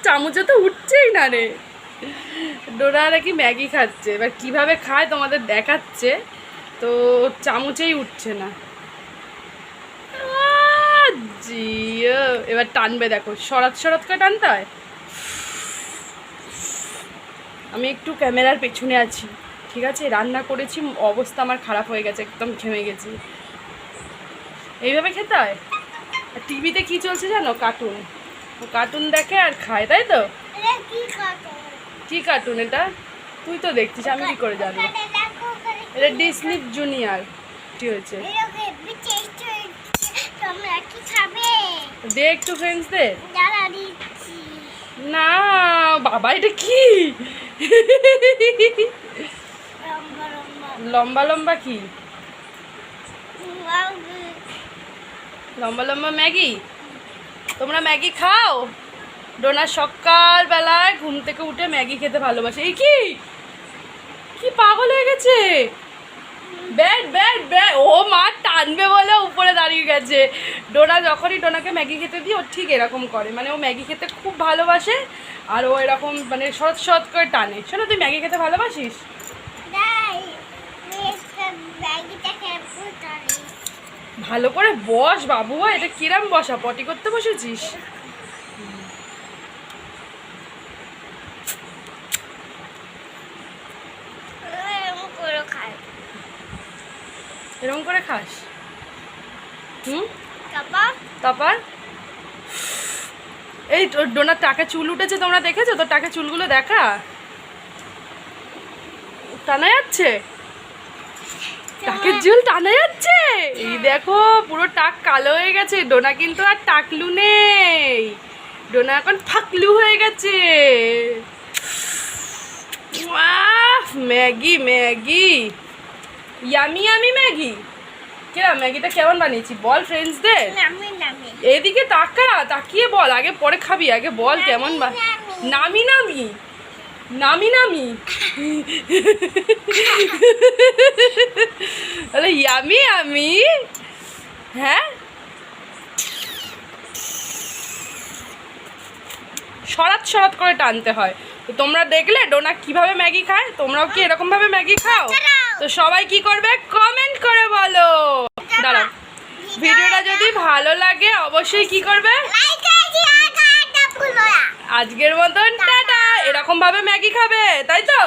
চামচে তো উঠছেই না রে। ডোরা নাকি ম্যাগি খাচ্ছে, এবার কিভাবে খায় তোমাদের দেখাচ্ছে। তো চামচেই উঠছে না। জিও, এবার টানবে দেখো, সরাত সরাত করে টানতে হয়। আমি একটু ক্যামেরার পেছনে আছি, ঠিক আছে? রান্না করেছি, অবস্থা আমার খারাপ হয়ে গেছে, একদম ঘেমে গেছি। এইভাবে খেতে হয়। আর টিভিতে কি চলছে জানো? কার্টুন। কার্টুন দেখে আর খায়, তাই তো? কি কার্টুন এটা? তুই তো দেখছিস, আমি কি করে জানবো? এটা ডিসনি জুনিয়র। কি হয়েছে? দে একটু ফ্রেন্ডসদের। না বাবা, এটা কি? লম্বা লম্বা কি? লম্বা লম্বা ম্যাগি। তোমরা ম্যাগি খাও? ডোনা সকালবেলায় ঘুম থেকে উঠে ম্যাগি খেতে ভালোবাসে। এই কি কি পাগল হয়ে গেছে? ব্যাট ব্যাট ব্যাট, ও মা টানবে বলে উপরে দাঁড়িয়ে গেছে। ডোনা যখনই ডোনাকে ম্যাগি খেতে দিই ও ঠিক এরকম করে, মানে ও ম্যাগি খেতে খুব ভালোবাসে। আর ও এরকম মানে সৎ সৎ করে টানে। শোনো, তুই ম্যাগি খেতে ভালোবাসিস? ভালো করে বস বাবু, এটা কিরাম বসা? পটি করতে বসেছিস? এরকম করে খাস? তারপর এই তোর ডোনার টাকে চুল উঠেছে, তোমরা দেখেছো? তোর টাকে চুলগুলো দেখা, টানা যাচ্ছে। টাকের চুল টানা যাচ্ছে। এই দেখো, পুরো টাক কালো হয়ে গেছে। ডোনা কিন্তু আর টাকলু নেই, ডোনা এখন ফাকলু হয়ে গেছে। Maggi Maggi, yummy yummy Maggi. কেমন ম্যাগিটা কেমন বানিয়েছি বল ফ্রেন্ডসদের? এদিকে তাকা, তাকিয়ে বল। আগে পরে খাবি, আগে বল কেমন। নামি নামি নামি নামি তাহলে ইয়ামি আমি। হ্যাঁ, সরাত সরাত করে টানতে হয়। তো তোমরা দেখলে ডোনা কিভাবে ম্যাগি খায়? তোমরাও কি এরকম ভাবে ম্যাগি খাও? তো সবাই কি করবে কমেন্ট করে বলো। দাঁড়াও, ভিডিওটা যদি ভালো লাগে অবশ্যই কি করবে? আজকের মতন টাটা। এরকম ভাবে ম্যাগি খাবে, তাই তো?